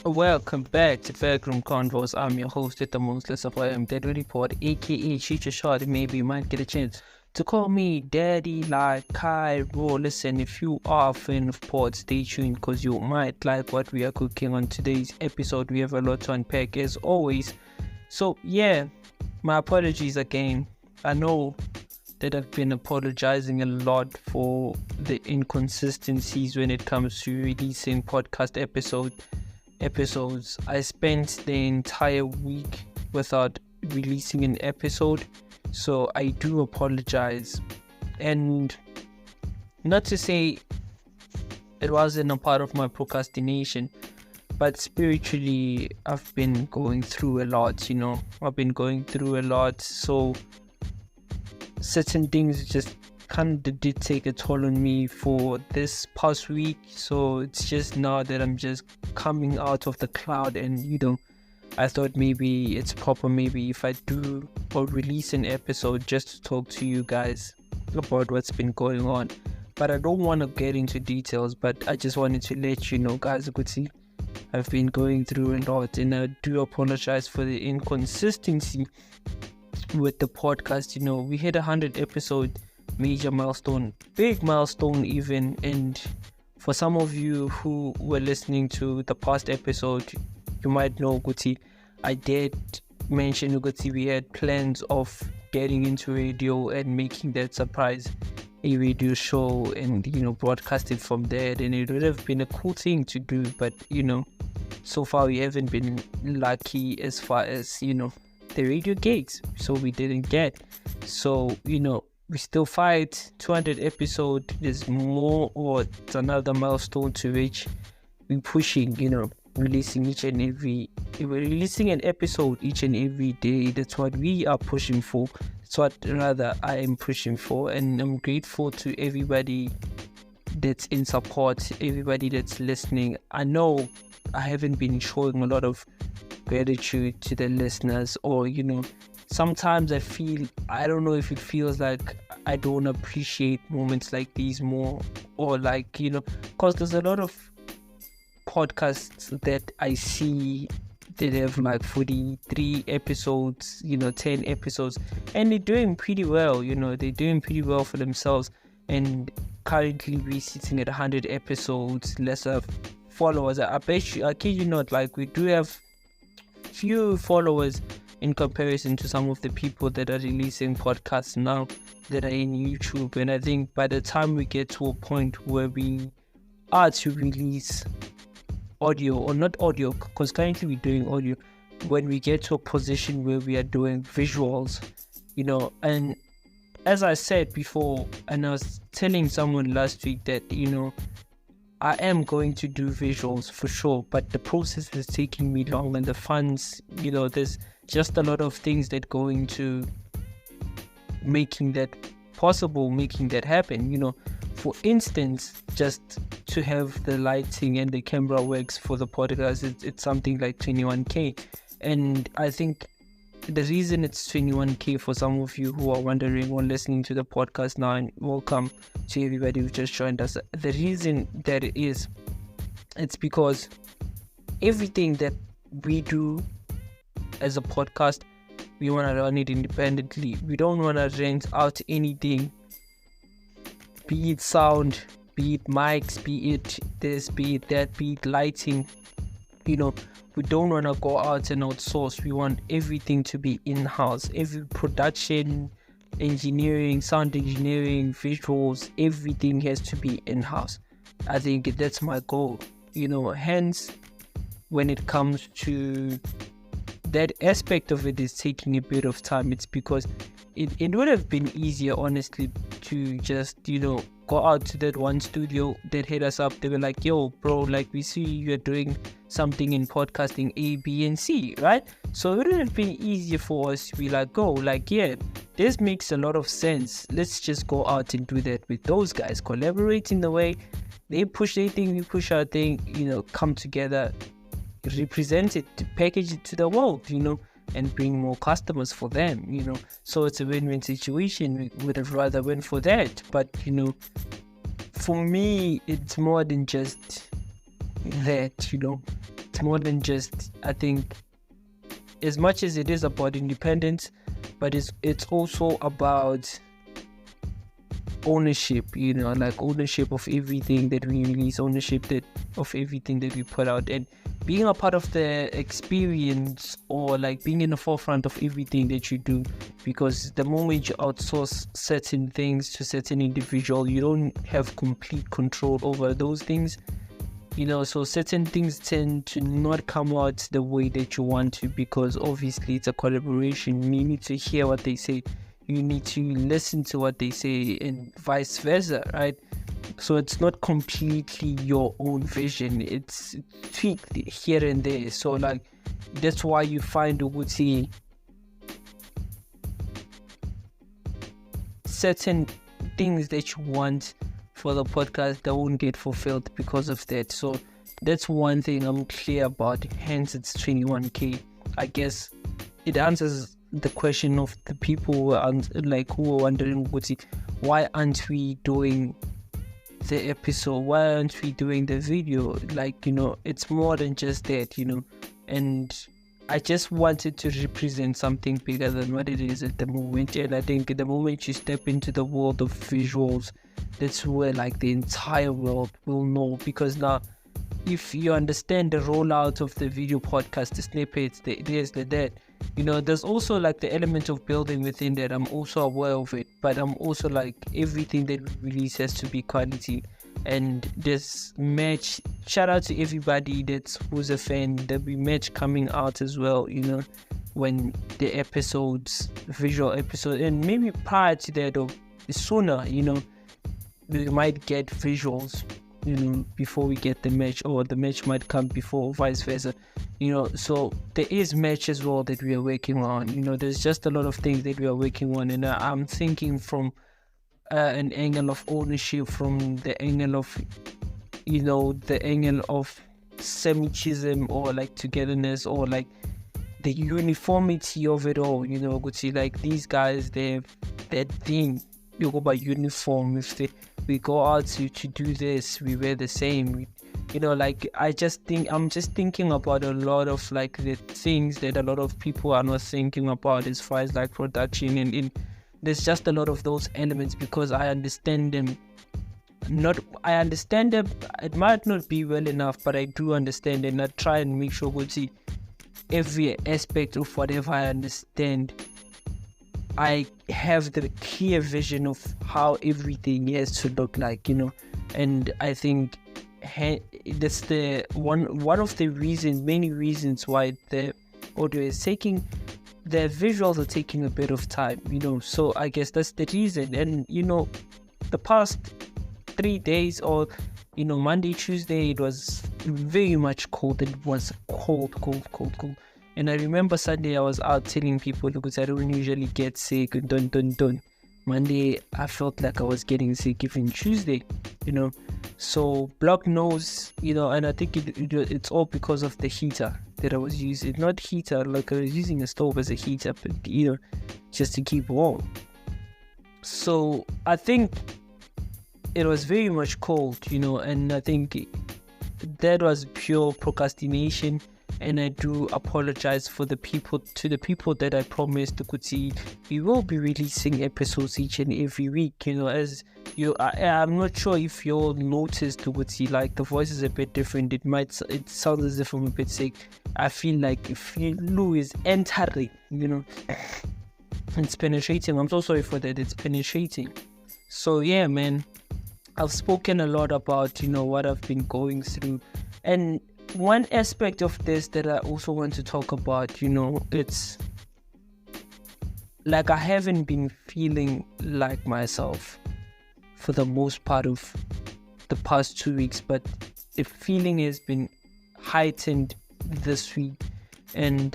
Welcome back to Backroom Convos. I'm your host at the most, Lesego M, Dead Report, aka Shoot Your Shot. Maybe you might get a chance to call me Daddy, like Kai, Raw. Listen, if you are a fan of pod, stay tuned because you might like what we are cooking on today's episode. We have a lot to unpack as always. So, yeah, my apologies again. I know that I've been apologizing a lot for the inconsistencies when it comes to releasing podcast episodes. I spent the entire week without releasing an episode, so I do apologize. And not to say it wasn't a part of my procrastination, but spiritually I've been going through a lot, so certain things just kind of did take a toll on me for this past week. So it's just now that I'm just coming out of the cloud, and I thought maybe it's proper, maybe if I do or release an episode just to talk to you guys about what's been going on. But I don't want to get into details, but I just wanted to let you know, guys, I've been going through a lot, and I do apologize for the inconsistency with the podcast. We hit 100 episode, major milestone, big milestone even. And for some of you who were listening to the past episode, you might know I did mention we had plans of getting into radio and making that surprise a radio show and broadcast it from there. And it would have been a cool thing to do, but so far we haven't been lucky as far as the radio gigs, so we didn't get. So we still fight 200 episode. There's more, or it's another milestone to reach. We're pushing, releasing we're releasing an episode each and every day. That's what we are pushing for. That's what rather I am pushing for, and I'm grateful to everybody that's in support, everybody that's listening. I know I haven't been showing a lot of gratitude to the listeners, or sometimes I don't know if it feels like I don't appreciate moments like these more, or because there's a lot of podcasts that I see that have 43 episodes, 10 episodes, and they're doing pretty well. They're doing pretty well for themselves, and currently we're sitting at 100 episodes, lesser followers. I bet you, I kid you not, we do have few followers in comparison to some of the people that are releasing podcasts now that are in YouTube. And I think by the time we get to a point where we are to release audio, or not audio, because currently we're doing audio, when we get to a position where we are doing visuals, and as I said before, and I was telling someone last week that I am going to do visuals for sure, but the process is taking me long, and the funds, there's just a lot of things that go into making that possible, making that happen. For instance, just to have the lighting and the camera works for the podcast, it's something like 21k. And I think the reason it's 21k, for some of you who are wondering or listening to the podcast now, and welcome to everybody who just joined us, the reason that it is, it's because everything that we do as a podcast, we want to run it independently. We don't want to rent out anything, be it sound, be it mics, be it this, be it that, be it lighting. We don't want to go out and outsource. We want everything to be in-house. Every production, engineering, sound engineering, visuals, everything has to be in-house. I think that's my goal. Hence, when it comes to that aspect of it is taking a bit of time. It's because it would have been easier, honestly, to just, go out to that one studio that hit us up. They were like, yo, bro, we see you're doing something in podcasting A, B, and C, right? So it would have been easier for us to be yeah, this makes a lot of sense. Let's just go out and do that with those guys, collaborate in the way they push their thing, we push our thing, come together, represent it, package it to the world, and bring more customers for them, so it's a win-win situation. We would have rather went for that, but for me, it's more than just that, it's more than just, I think, as much as it is about independence, but it's also about ownership, like ownership of everything that we release, ownership of everything that we put out, and being a part of the experience, or like being in the forefront of everything that you do. Because the moment you outsource certain things to certain individual, you don't have complete control over those things, so certain things tend to not come out the way that you want to, because obviously it's a collaboration. You need to hear what they say, you need to listen to what they say, and vice versa, right? So it's not completely your own vision, it's tweaked here and there. So like, that's why you find ukuthi certain things that you want for the podcast that won't get fulfilled because of that. So that's one thing I'm clear about, hence it's 21k. I guess it answers the question of the people who are wondering why aren't we doing the episode, why aren't we doing the video? Like, it's more than just that, and I just wanted to represent something bigger than what it is at the moment. And I think the moment you step into the world of visuals, that's where like the entire world will know. Because now, if you understand the rollout of the video podcast, the snippets, the this, the that, there's also like the element of building within that. I'm also aware of it, but I'm also like, everything that we release has to be quality. And this match, shout out to everybody who's a fan. There'll be match coming out as well, when the visual episode, and maybe prior to that or sooner, we might get visuals, before we get the match, or the match might come before, vice versa, so there is match as well that we are working on. There's just a lot of things that we are working on, and I'm thinking from an angle of ownership, from the angle of semichism, or like togetherness, or like the uniformity of it all. Like these guys, they have that thing, you go by uniform. If we go out to do this, we wear the same. Like I'm just thinking about a lot of like the things that a lot of people are not thinking about as far as like production, and there's just a lot of those elements, because I understand them. It might not be well enough, but I do understand, and I try and make sure to every aspect of whatever I understand, I have the clear vision of how everything has to look like, and I think that's the one of the many reasons why the audio is taking, the visuals are taking a bit of time, so I guess that's the reason. And the past 3 days, or Monday, Tuesday, it was very much cold. It was cold. And I remember Sunday I was out telling people, because I don't usually get sick, done. Monday I felt like I was getting sick. Even Tuesday, so block knows, and I think it's all because of the heater that I was using. Not heater, like I was using a stove as a heater, but just to keep warm. So I think it was very much cold, and I think that was pure procrastination. And I do apologize to the people that I promised we will be releasing episodes each and every week. As I'm not sure if you all noticed like the voice is a bit different. It sounds as if I'm a bit sick. I feel like flu is entering, it's penetrating. I'm so sorry for that. It's penetrating. So yeah, man, I've spoken a lot about what I've been going through, and one aspect of this that I also want to talk about, it's like I haven't been feeling like myself for the most part of the past 2 weeks, but the feeling has been heightened this week. And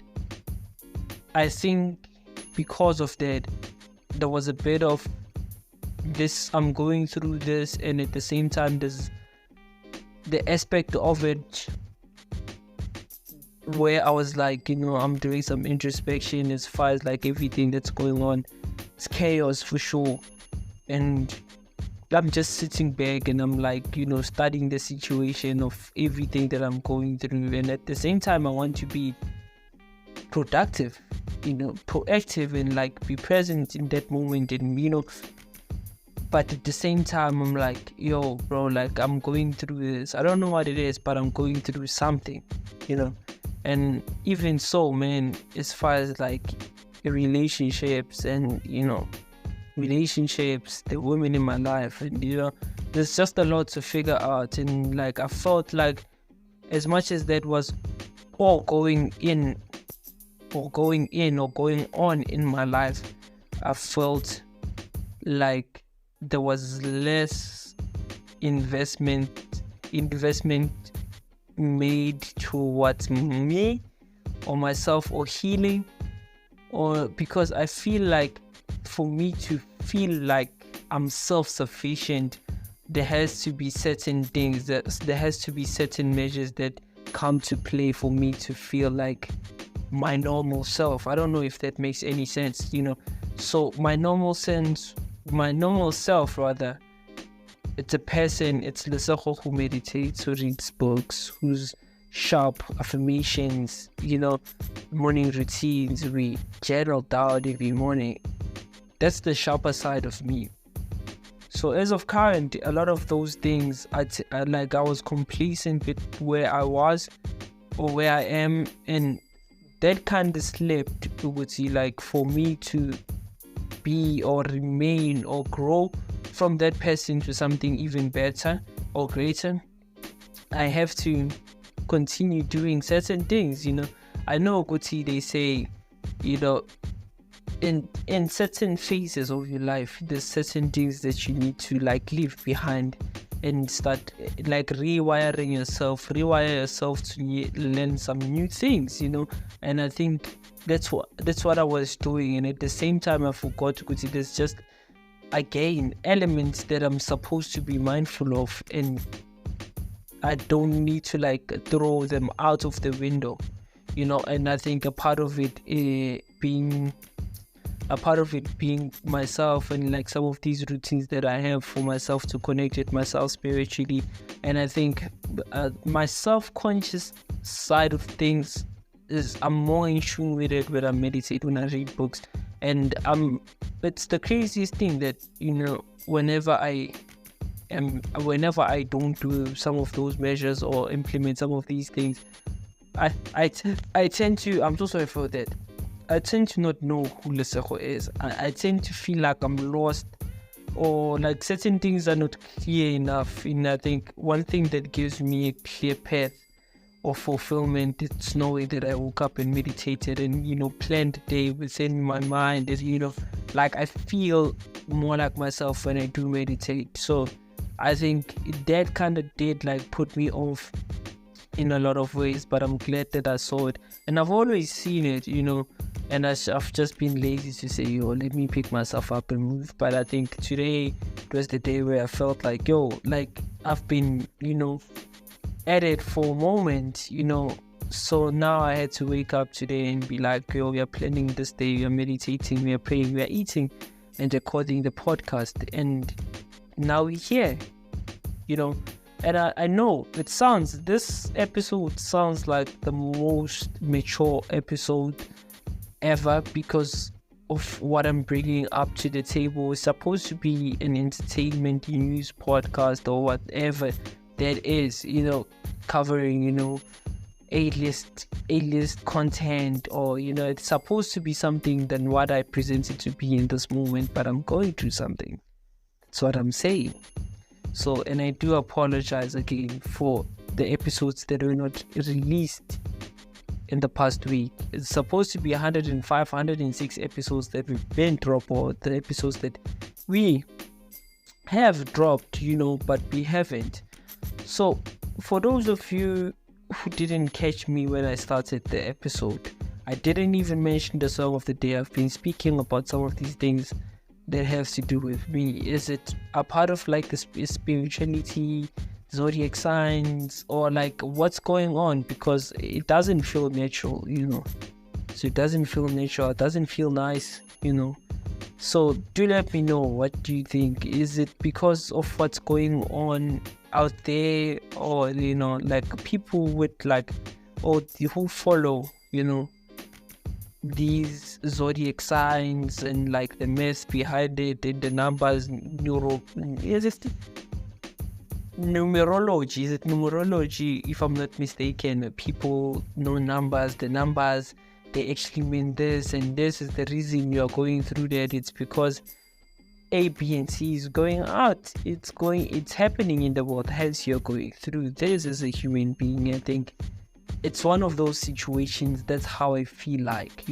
I think because of that, there was a bit of this, I'm going through this, and at the same time there's the aspect of it where I was like, I'm doing some introspection as far as like everything that's going on. It's chaos for sure, and I'm just sitting back and I'm like, studying the situation of everything that I'm going through, and at the same time I want to be productive, proactive, and like be present in that moment, and but at the same time I'm like, yo bro, like I'm going through this, I don't know what it is, but I'm going through something, and even so, man, as far as like relationships and the women in my life, and there's just a lot to figure out, and like I felt like as much as that was all going on in my life, I felt like there was less investment made towards me or myself or healing, or because I feel like for me to feel like I'm self-sufficient, there has to be certain things, there has to be certain measures that come to play for me to feel like my normal self. I don't know if that makes any sense, So my normal self rather, it's a person, it's Lesego who meditates, who reads books, who's sharp affirmations, morning routines, we journal down every morning. That's the sharper side of me. So as of current, a lot of those things, I was complacent with where I was or where I am, and that kind of slipped like for me to be or remain or grow from that person to something even better or greater. I have to continue doing certain things, I know Guti, they say, in certain phases of your life, there's certain things that you need to like leave behind and start like rewire yourself to learn some new things, and I think that's what I was doing. And at the same time, I forgot to see there's just again elements that I'm supposed to be mindful of, and I don't need to like throw them out of the window, and I think a part of it being myself, and like some of these routines that I have for myself to connect with myself spiritually. And I think my self-conscious side of things is I'm more in tune with it when I meditate, when I read books, and it's the craziest thing that whenever I don't do some of those measures or implement some of these things, I tend to, I'm so sorry for that, I tend to not know who Lesego is. I tend to feel like I'm lost, or like certain things are not clear enough. And I think one thing that gives me a clear path of fulfillment is knowing that I woke up and meditated and planned the day within my mind. That like I feel more like myself when I do meditate. So I think that kind of did like put me off in a lot of ways, but I'm glad that I saw it, and I've always seen it, and I've just been lazy to say, let me pick myself up and move. But I think today was the day where I felt like, like I've been, at it for a moment, so now I had to wake up today and be like, we are planning this day, we are meditating, we are praying, we are eating and recording the podcast, and now we're here, And I know this episode sounds like the most mature episode ever because of what I'm bringing up to the table. It's supposed to be an entertainment news podcast or whatever that is, covering, A-list content, or, it's supposed to be something than what I present it to be in this moment, but I'm going through something. That's what I'm saying. So, and I do apologize again for the episodes that were not released in the past week. It's supposed to be 105, 106 episodes that we've been dropped, or the episodes that we have dropped, but we haven't. So, for those of you who didn't catch me when I started the episode, I didn't even mention the song of the day. I've been speaking about some of these things that has to do with me. Is it a part of like the spirituality, zodiac signs, or like what's going on? Because it doesn't feel natural, So it doesn't feel natural, it doesn't feel nice, So do let me know, what do you think? Is it because of what's going on out there, or like people with like, or who follow these zodiac signs and like the math behind it and the numbers, numerology? Is it numerology? If I'm not mistaken, people know numbers. The numbers, they actually mean this, and this is the reason you are going through that. It's because A, B, and C is going out. It's happening in the world. Hence, you're going through this as a human being. I think it's one of those situations. That's how I feel like.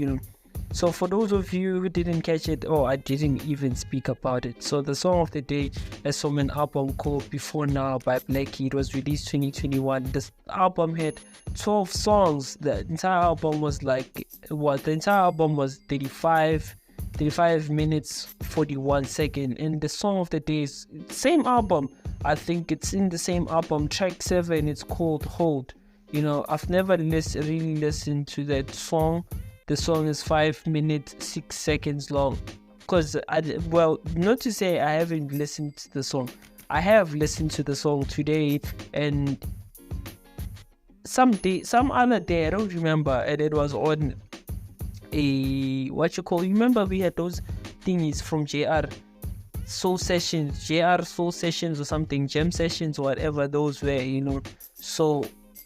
So for those of you who didn't catch it, or I didn't even speak about it, so the song of the day is from an album called Before Now by Blackie. It was released 2021. This album had 12 songs. The entire album was like, the entire album was 35 minutes 41 seconds, and the song of the day is same album. I think it's in the same album, track 7. It's called Hold. I've never really listened to that song. The song is 5 minutes 6 seconds long. Because not to say I haven't listened to the song. I have listened to the song today, and some other day, I don't remember, and it was on a remember we had those thingies from JR Soul Sessions or something, Jam Sessions or whatever those were, so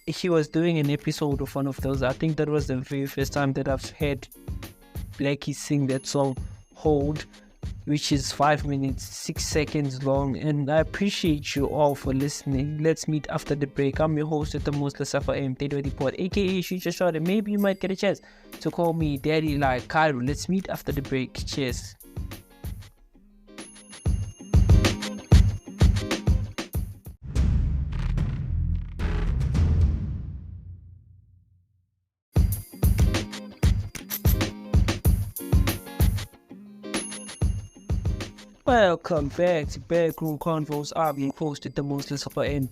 he was doing an episode of one of those. I think that was the very first time that I've heard Blackie sing that song Hold, which is 5 minutes 6 seconds long. And I appreciate you all for listening. Let's meet after the break. I'm your host at the most, Lesego M, aka Shoot Your Shot, and maybe you might get a chance to call me Daddy like Cairo. Let's meet after the break. Cheers. Welcome back to Backroom Convos. I'm your host at the most, Lesego M,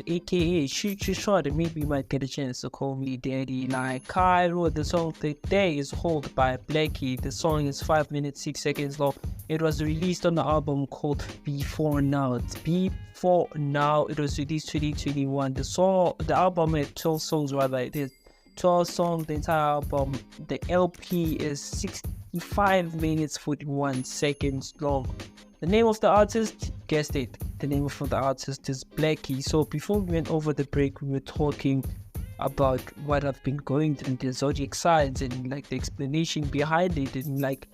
aka Shoot Your Shot, and maybe you might get a chance to call me Daddy like Cairo. The song today is Hold by Blackie. The song is 5 minutes 6 seconds long. It was released on the album called Before Now. Before Now. It was released 2021. The album had 12 songs, rather. It is 12 songs. The entire album, the LP is 65 minutes 41 seconds long. The name of the artist, guessed it, the name of the artist is Blackie. So before we went over the break, we were talking about what I've been going through, the zodiac signs, and like the explanation behind it, and like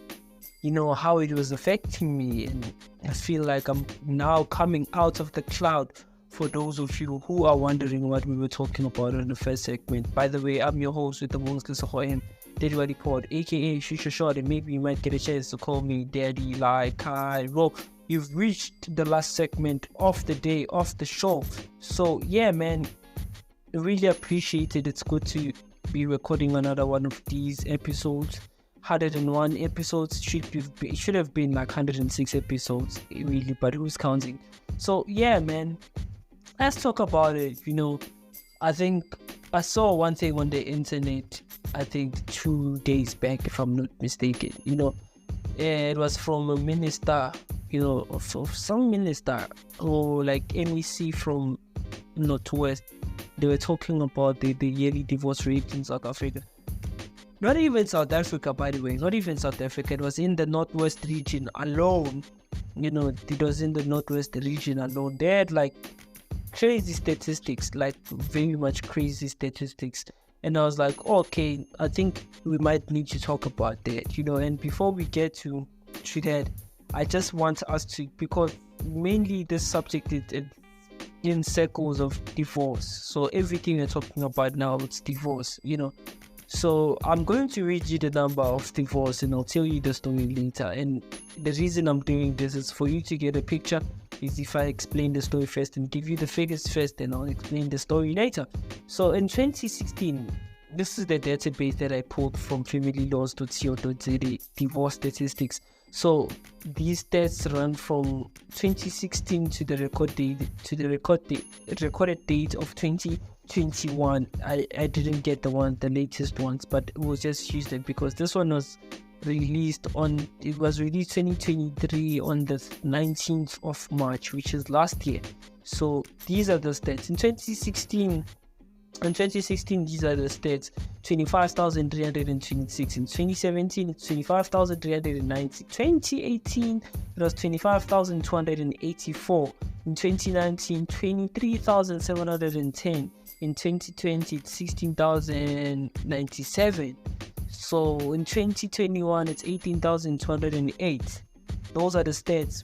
how it was affecting me. And I feel like I'm now coming out of the cloud. For those of you who are wondering what we were talking about in the first segment, by the way, I'm your host with the most, Lesego M, aka Shoot Your Shot, and maybe you might get a chance to call me Daddy like Cairo. You've reached the last segment of the day of the show. So yeah, man, I really appreciate it. It's good to be recording another one of these episodes. 101 episodes should have been like 106 episodes really, but who's counting? So yeah, man, let's talk about it. I think I saw one thing on the internet, I think 2 days back, if I'm not mistaken. It was from a minister, of some minister, or like MEC from Northwest. They were talking about the yearly divorce rate in South Africa. Not even South Africa, by the way. Not even South Africa. It was in the Northwest region alone. It was in the Northwest region alone. They had like crazy statistics, like very much crazy statistics. And I was like, okay, I think we might need to talk about that, And before we get to that, I just want us to, because mainly this subject is in circles of divorce. So everything we're talking about now, it's divorce, So I'm going to read you the number of divorce, and I'll tell you the story later. And the reason I'm doing this is for you to get a picture. Is if I explain the story first and give you the figures first, then I'll explain the story later. So in 2016, this is the database that I pulled from familylaws.co.za, divorce statistics. So these stats run from 2016 to the recorded date of 2021. I didn't get the latest ones, but we'll just use them because this one was it was released 2023 on the 19th of March, which is last year. So these are the stats. In 2016, these are the stats: 25,326. In 2017, it's 25,390. 2018, it was 25,284. In 2019, 23,710. In 2020, it's 16,097. So in 2021, it's 18,208. Those are the stats.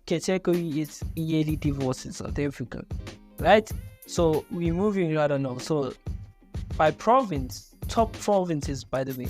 Category is yearly divorce in South Africa, right? So we're moving right along. So by province, top provinces, by the way,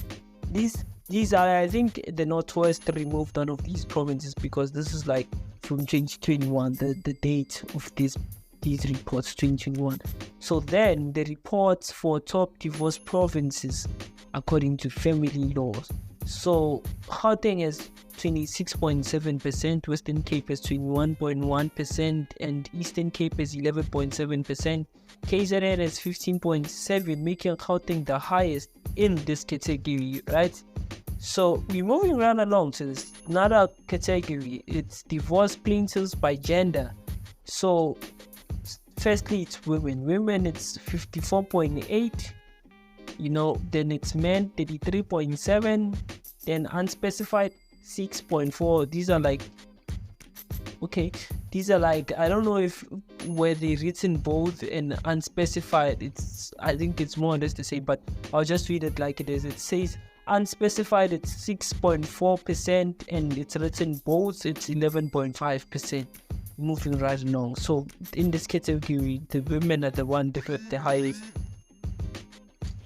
these are, I think the Northwest removed one of these provinces because this is like from 2021, the date of these reports, 2021. So then the reports for top divorce provinces according to family laws. So Gauteng is 26.7%, Western Cape is 21.1%, and Eastern Cape is 11.7%. KZN is 15.7%, making Gauteng the highest in this category, right? So we're moving right along to this another category. It's divorce plaintiffs by gender. So firstly, it's women. Women, it's 54.8%. Then it's men, 33.7%. Then unspecified, 6.4%. These are like, I don't know if were they written both and unspecified. I think it's more or less the same, but I'll just read it like it is. It says unspecified, it's 6.4%, and it's written both, it's 11.5%. Moving right along. So in this category, the women are the one that have the highest.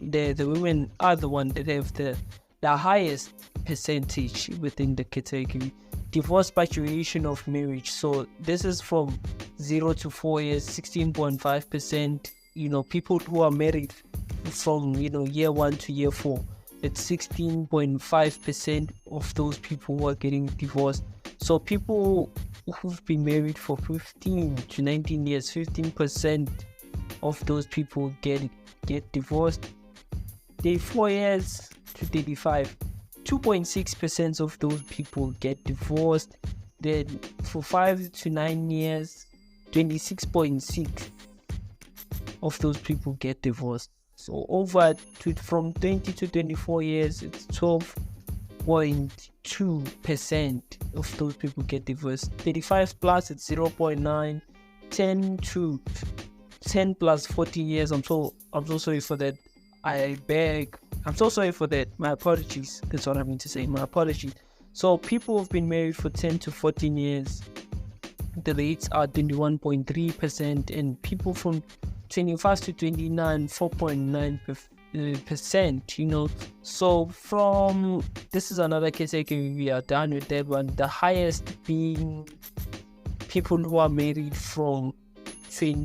The women are the one that have the highest percentage within the category. Divorce by duration of marriage. So this is from 0 to 4 years, 16.5%. People who are married from year 1 to year 4, it's 16.5% of those people who are getting divorced. So people who've been married for 15 to 19 years, 15% of those people get divorced. 4 years to 35, 2.6% of those people get divorced. Then for 5 to 9 years, 26.6% of those people get divorced. So from 20 to 24 years, it's 12.2% of those people get divorced. 35 plus, it's 0.9%. 10 plus 40 years. I'm so sorry for that. I'm so sorry for that. My apologies. That's what I mean to say. My apologies. So people who've been married for 10 to 14 years, the rates are 21.3%, and people from 25 to 29, 4.9%. So this is another category. We are done with that one. The highest being people who are married from 5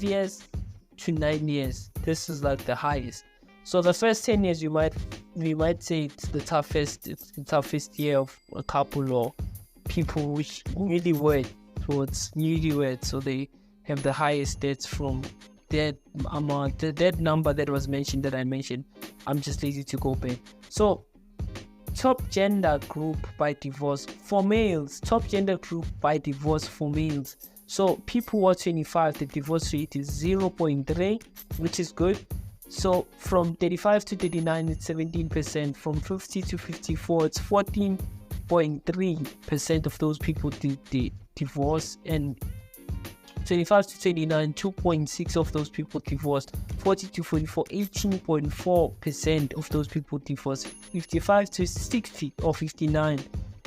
years to 9 years. This is like the highest. So the first 10 years, we might say it's the toughest year of a couple or people which newlywed. So it's newlywed, so they have the highest debts from that amount. That number that was mentioned, that I mentioned, I'm just lazy to go back. So top gender group by divorce for males. Top gender group by divorce for males. So people who are 25, the divorce rate is 0.3, which is good. So from 35 to 39, it's 17%. From 50 to 54, it's 14.3% of those people divorce. And 25 to 29, 2.6% of those people divorced. 40 to 44, 18.4% of those people divorced. 55 to 60 or 59,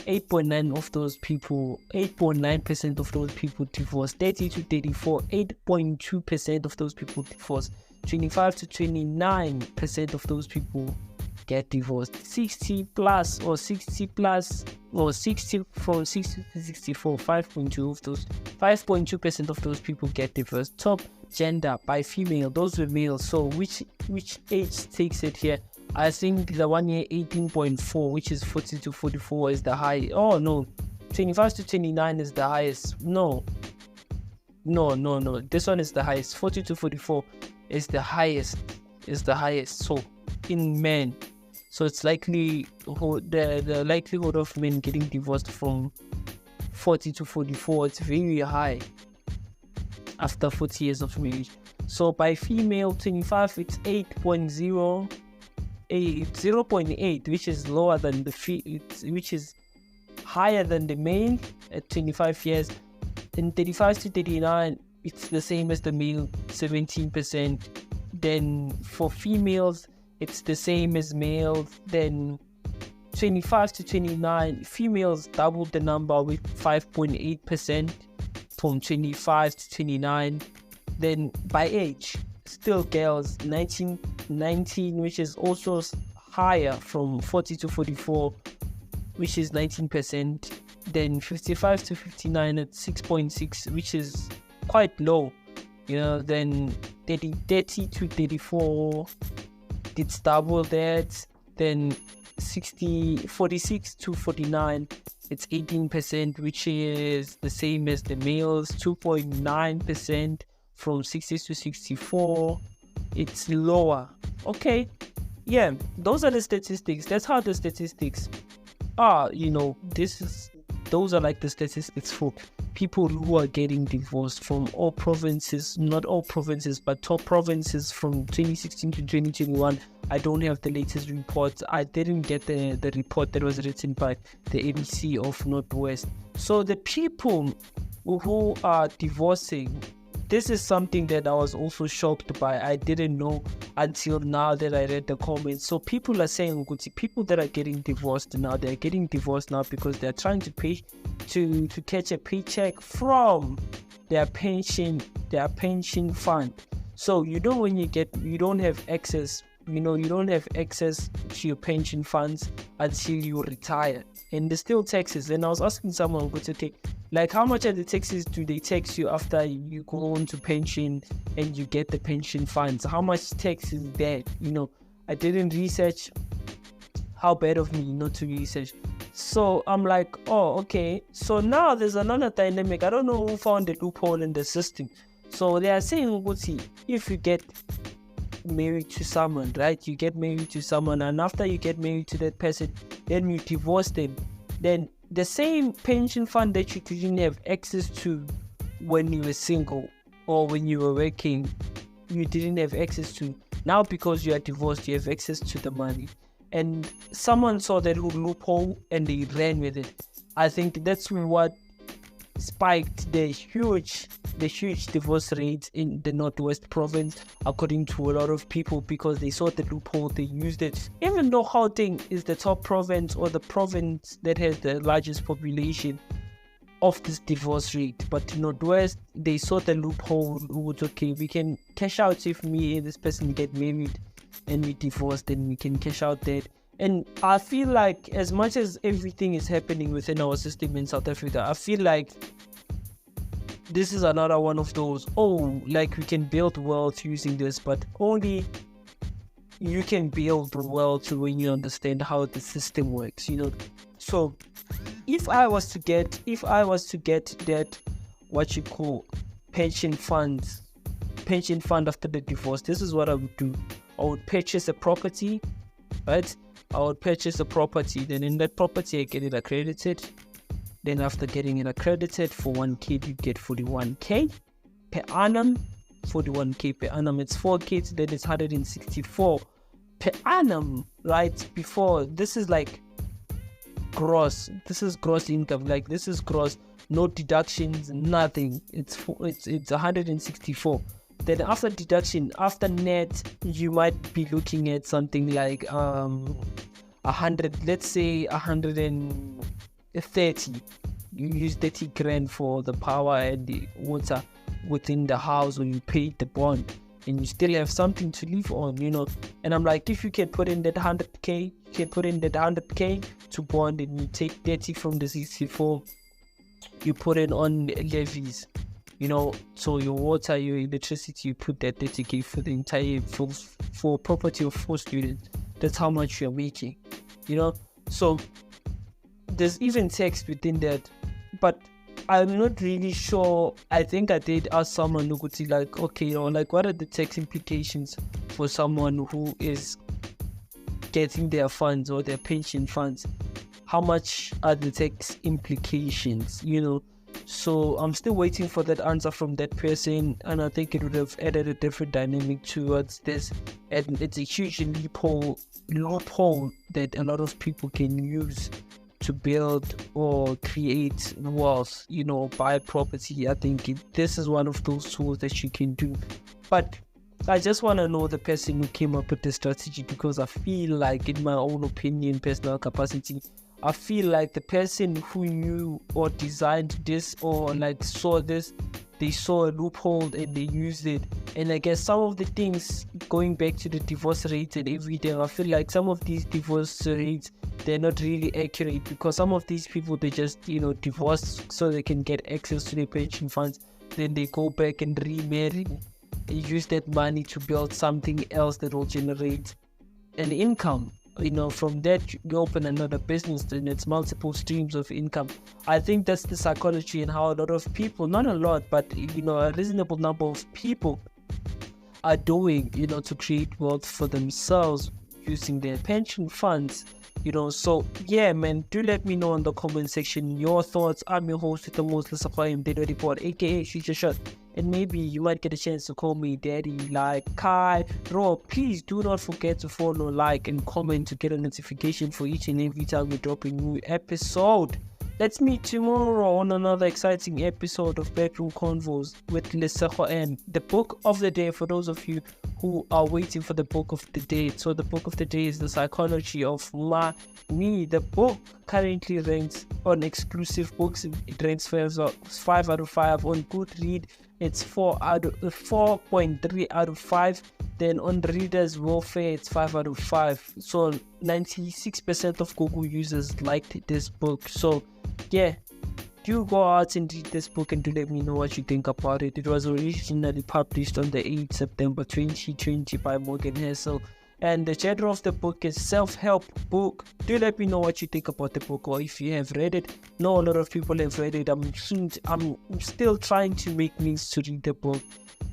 8.9% of those people, 8.9% of those people divorced. 30 to 34, 8.2% of those people divorced. 25 to 29% of those people get divorced. 60 plus or 60 plus or 60 from 60 to 64, 5.2% of those people get divorced. Top gender by female, those were males. So which age takes it here? I think the 1 year 18.4, which is 40 to 44, is the high. Oh no, 25 to 29 is the highest. No. This one is the highest. 40 to 44 is the highest. So in men. So it's likely the likelihood of men getting divorced from 40 to 44, it's very high after 40 years of marriage. So by female 25, it's 0.8, which is lower than which is higher than the male at 25 years. In 35 to 39, it's the same as the male, 17%. Then for females, it's the same as males. Then 25 to 29, females doubled the number with 5.8% from 25 to 29. Then by age, still girls, 19, which is also higher from 40 to 44, which is 19%. Then 55 to 59 at 6.6, which is quite low. Then 30 to 34, it's double that. Then 46 to 49, it's 18%, which is the same as the males. 2.9% from 60 to 64, it's lower. Okay, yeah, those are the statistics. That's how the statistics are. Those are like the statistics for people who are getting divorced from all provinces, not all provinces, but top provinces from 2016 to 2021. I don't have the latest report. I didn't get the report that was written by the ABC of Northwest. So the people who are divorcing, this is something that I was also shocked by. I didn't know until now that I read the comments. So people are saying, people that are getting divorced now, they're getting divorced now because they're trying to pay to catch a paycheck from their pension fund. So when you don't have access to your pension funds until you retire, and there's still taxes. And I was asking someone, okay, like how much of the taxes do they tax you after you go on to pension and you get the pension funds? How much tax is that? I didn't research. How bad of me not to research. So I'm like, oh, okay. So now there's another dynamic. I don't know who found the loophole in the system. So they are saying, if you get married to someone, right? You get married to someone, and after you get married to that person, then you divorce them. Then the same pension fund that you didn't have access to when you were single or when you were working, you didn't have access to. Now because you are divorced, you have access to the money. And someone saw that loophole and they ran with it. I think that's what spiked the huge divorce rates in the Northwest province, according to a lot of people, because they saw the loophole, they used it. Even though Gauteng is the top province, or the province that has the largest population of this divorce rate, but Northwest, they saw the loophole. Okay, we can cash out if me and this person get married and we divorce, then we can cash out that. And I feel like as much as everything is happening within our system in South Africa, I feel like this is another one of those, like we can build wealth using this, but only you can build wealth when you understand how the system works, So if I was to get that, what you call pension fund after the divorce, this is what I would do. I would purchase a property, right? Then in that property I get it accredited. Then after getting it accredited, for one kid you get 41k per annum. 41k per annum, it's 4 kids, then it's 164 per annum, right? Before, this is like gross. This is gross income. Like, this is gross, no deductions, nothing. It's 164. Then after deduction, after net, you might be looking at something like 100. Let's say 130. You use 30 grand for the power and the water within the house, or you pay the bond, and you still have something to live on, And I'm like, if you can put in that 100k, to bond, and you take 30 from the 64, you put it on levies, so your water, your electricity, you put that 30k for the entire for property of 4 students. That's how much you're making, So there's even tax within that, but I'm not really sure. I think I did ask someone who could see, like, okay, like, what are the tax implications for someone who is getting their funds or their pension funds? How much are the tax implications, So I'm still waiting for that answer from that person, and I think it would have added a different dynamic towards this. And it's a huge loophole that a lot of people can use to build or create wealth, buy property. I think this is one of those tools that you can do. But I just want to know the person who came up with the strategy, because I feel like, in my own opinion, personal capacity, I feel like the person who knew or designed this or saw this, they saw a loophole and they used it. And I guess some of the things, going back to the divorce rates and everything, I feel like some of these divorce rates, they're not really accurate, because some of these people, they just divorce so they can get access to their pension funds. Then they go back and remarry. They use that money to build something else that will generate an income. From that you open another business, then it's multiple streams of income. I think that's the psychology and how a lot of people, not a lot, but a reasonable number of people are doing, to create wealth for themselves using their pension funds. So yeah, man, do let me know in the comment section your thoughts. I'm your host with the most, Lesego M, the report, aka Shoot Your Shot. And maybe you might get a chance to call me Daddy, Kai, Rob. Please do not forget to follow, like, and comment to get a notification for each and every time we drop a new episode. Let's meet tomorrow on another exciting episode of Backroom Convos with Lesego M. The book of the day, for those of you who are waiting for the book of the day. So the book of the day is The Psychology of Money. The book currently ranks on exclusive books. It ranks 5 out of 5 on Goodread. It's 4.3 out of 5. Then on Reader's Welfare, it's 5 out of 5. So 96% of Google users liked this book. So yeah, do go out and read this book and do let me know what you think about it. It was originally published on the 8th September 2020 by Morgan Housel. And the genre of the book is self-help book. Do let me know what you think about the book, or if you have read it. No, a lot of people have read it. I'm still trying to make means to read the book.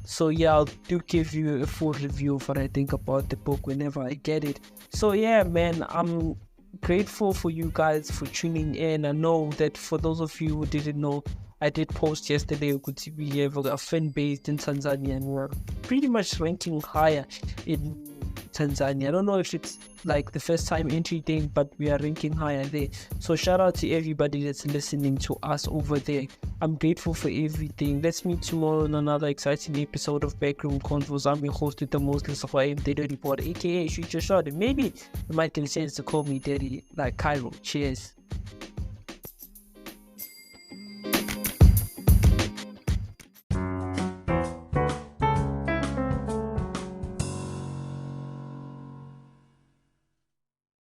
So yeah, I'll do give you a full review of what I think about the book whenever I get it. So yeah, man, I'm grateful for you guys for tuning in. I know that for those of you who didn't know, I did post yesterday we have a fan base in Tanzania, and we're pretty much ranking higher in Tanzania. I don't know if it's like the first time entry thing, but we are ranking higher there. So shout out to everybody that's listening to us over there. I'm grateful for everything. Let's meet tomorrow on another exciting episode of Backroom Convos. I'm your host with the most, Lesego M, the report, aka Shoot Your Shot. And maybe you might get a chance to call me Daddy, like Cairo. Cheers.